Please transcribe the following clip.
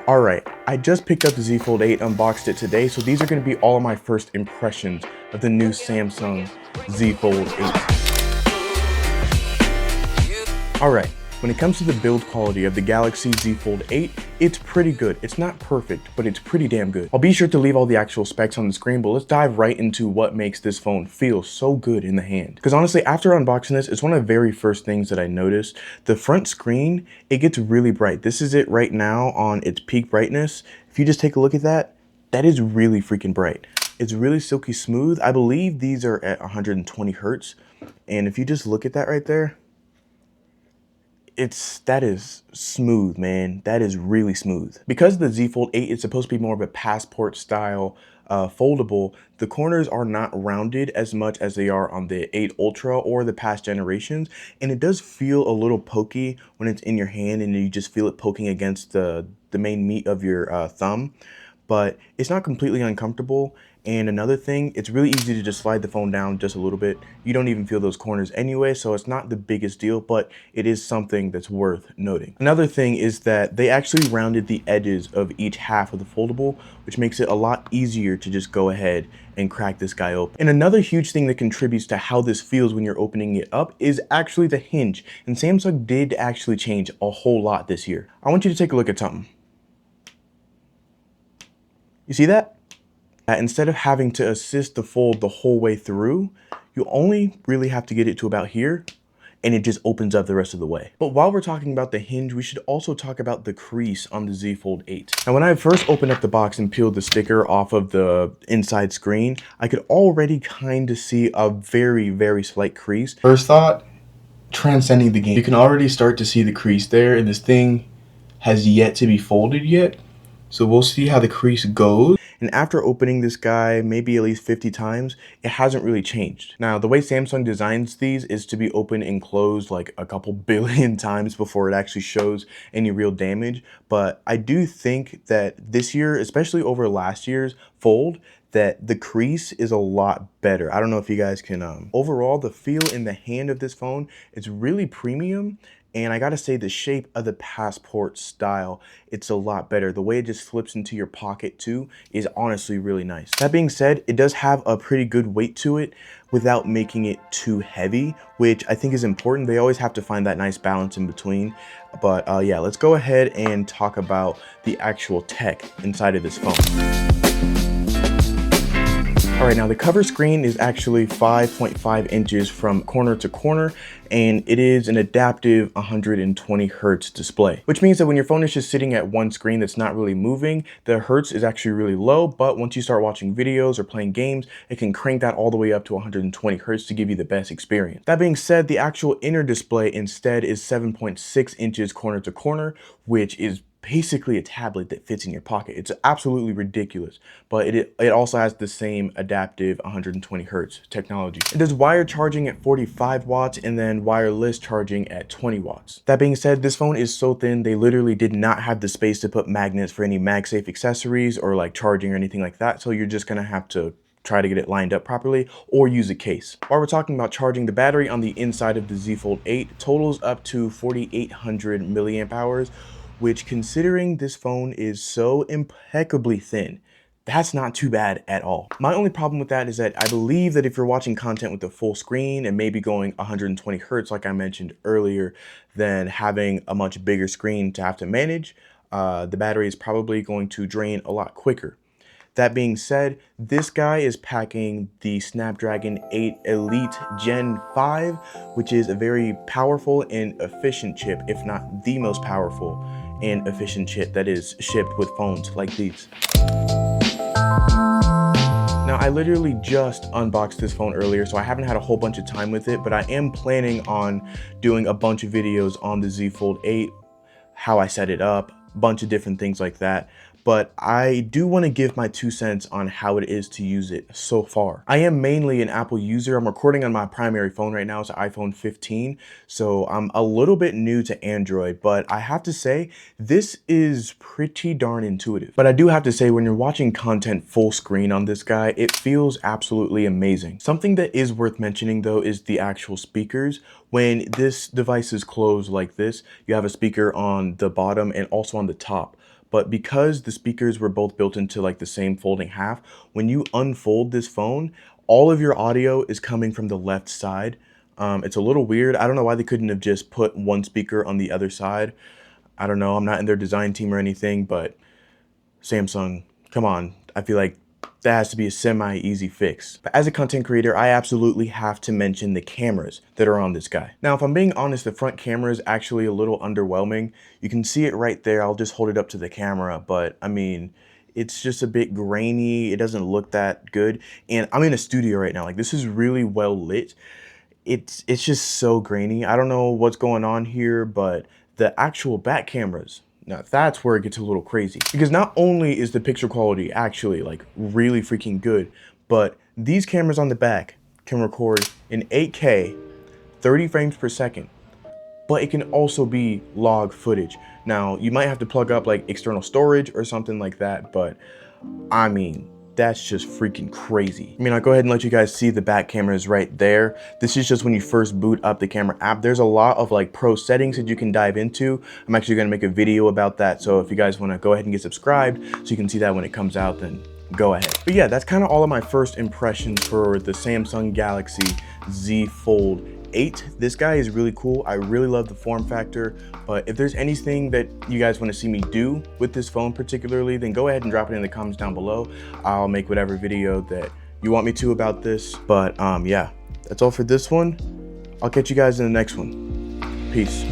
Alright, I just picked up the Z Fold 8, unboxed it today, so these are going to be all of my first impressions of the new Samsung Z Fold 8. Alright, when it comes to the build quality of the Galaxy Z Fold 8, it's pretty good. It's not perfect, but it's pretty damn good. I'll be sure to leave all the actual specs on the screen, but let's dive right into what makes this phone feel so good in the hand. Because honestly, after unboxing this, it's one of the very first things that I noticed. The front screen, it gets really bright. This is it right now on its peak brightness. If you just take a look at that, that is really freaking bright. It's really silky smooth. I believe these are at 120 hertz. And if you just look at that right there, that is smooth, man. That is really smooth. Because the Z Fold 8 is supposed to be more of a passport style foldable, the corners are not rounded as much as they are on the 8 Ultra or the past generations, and it does feel a little pokey when it's in your hand and you just feel it poking against the main meat of your thumb, but it's not completely uncomfortable. And another thing, it's really easy to just slide the phone down just a little bit. You don't even feel those corners anyway, so it's not the biggest deal, but it is something that's worth noting. Another thing is that they actually rounded the edges of each half of the foldable, which makes it a lot easier to just go ahead and crack this guy open. And another huge thing that contributes to how this feels when you're opening it up is actually the hinge. And Samsung did actually change a whole lot this year. I want you to take a look at something. You see that? Instead of having to assist the fold the whole way through, you only really have to get it to about here, and it just opens up the rest of the way. But while we're talking about the hinge, we should also talk about the crease on the Z Fold 8. Now, when I first opened up the box and peeled the sticker off of the inside screen, I could already kind of see a very, very slight crease. First thought, transcending the game. You can already start to see the crease there, and this thing has yet to be folded yet. So we'll see how the crease goes. And after opening this guy maybe at least 50 times, it hasn't really changed. Now, the way Samsung designs these is to be open and closed like a couple billion times before it actually shows any real damage. But I do think that this year, especially over last year's Fold, that the crease is a lot better. I don't know if you guys can, overall, the feel in the hand of this phone is really premium. And I gotta say, the shape of the passport style, it's a lot better. The way it just flips into your pocket too is honestly really nice. That being said, it does have a pretty good weight to it without making it too heavy, which I think is important. They always have to find that nice balance in between. But yeah, let's go ahead and talk about the actual tech inside of this phone. All right, now the cover screen is actually 5.5 inches from corner to corner, and it is an adaptive 120 hertz display, which means that when your phone is just sitting at one screen that's not really moving, the hertz is actually really low, but once you start watching videos or playing games, it can crank that all the way up to 120 hertz to give you the best experience. That being said, the actual inner display instead is 7.6 inches corner to corner, which is basically a tablet that fits in your pocket. It's absolutely ridiculous, but it also has the same adaptive 120 hertz technology. It does wired charging at 45 watts and then wireless charging at 20 watts. That being said, this phone is so thin, they literally did not have the space to put magnets for any MagSafe accessories or like charging or anything like that, so you're just gonna have to try to get it lined up properly or use a case. While we're talking about charging, the battery on the inside of the Z Fold 8 totals up to 4,800 milliamp hours, which, considering this phone is so impeccably thin, that's not too bad at all. My only problem with that is that I believe that if you're watching content with the full screen and maybe going 120 hertz, like I mentioned earlier, then having a much bigger screen to have to manage, the battery is probably going to drain a lot quicker. That being said, this guy is packing the Snapdragon 8 Elite Gen 5, which is a very powerful and efficient chip, if not the most powerful and efficient chip that is shipped with phones like these. Now, I literally just unboxed this phone earlier, so I haven't had a whole bunch of time with it, but I am planning on doing a bunch of videos on the Z Fold 8, how I set it up, a bunch of different things like that. But I do want to give my 2 cents on how it is to use it so far. I am mainly an Apple user. I'm recording on my primary phone right now. It's an iPhone 15, so I'm a little bit new to Android, but I have to say, this is pretty darn intuitive. But I do have to say, when you're watching content full screen on this guy, it feels absolutely amazing. Something that is worth mentioning though is the actual speakers. When this device is closed like this, you have a speaker on the bottom and also on the top. but because the speakers were both built into like the same folding half, when you unfold this phone, all of your audio is coming from the left side. It's a little weird. I don't know why they couldn't have just put one speaker on the other side. I don't know. I'm not in their design team or anything, but Samsung, come on. I feel like that has to be a semi-easy fix. But as a content creator, I absolutely have to mention the cameras that are on this guy. Now, if I'm being honest, the front camera is actually a little underwhelming. You can see it right there. I'll just hold it up to the camera, but I mean, it's just a bit grainy. It doesn't look that good. And I'm in a studio right now. Like, this is really well lit. It's just so grainy. I don't know what's going on here, but the actual back cameras, now that's where it gets a little crazy, because not only is the picture quality actually like really freaking good, but these cameras on the back can record in 8K, 30 frames per second, but it can also be log footage. Now you might have to plug up like external storage or something like that, but I mean, that's just freaking crazy. I mean, I'll go ahead and let you guys see the back cameras right there. This is just when you first boot up the camera app. There's a lot of like pro settings that you can dive into. I'm actually gonna make a video about that. So if you guys wanna go ahead and get subscribed so you can see that when it comes out, then go ahead. But yeah, that's kind of all of my first impressions for the Samsung Galaxy Z Fold 8. This guy is really cool. I really love the form factor, but if there's anything that you guys want to see me do with this phone particularly, then go ahead and drop it in the comments down below. I'll make whatever video that you want me to about this. But yeah, that's all for this one. I'll catch you guys in the next one. Peace.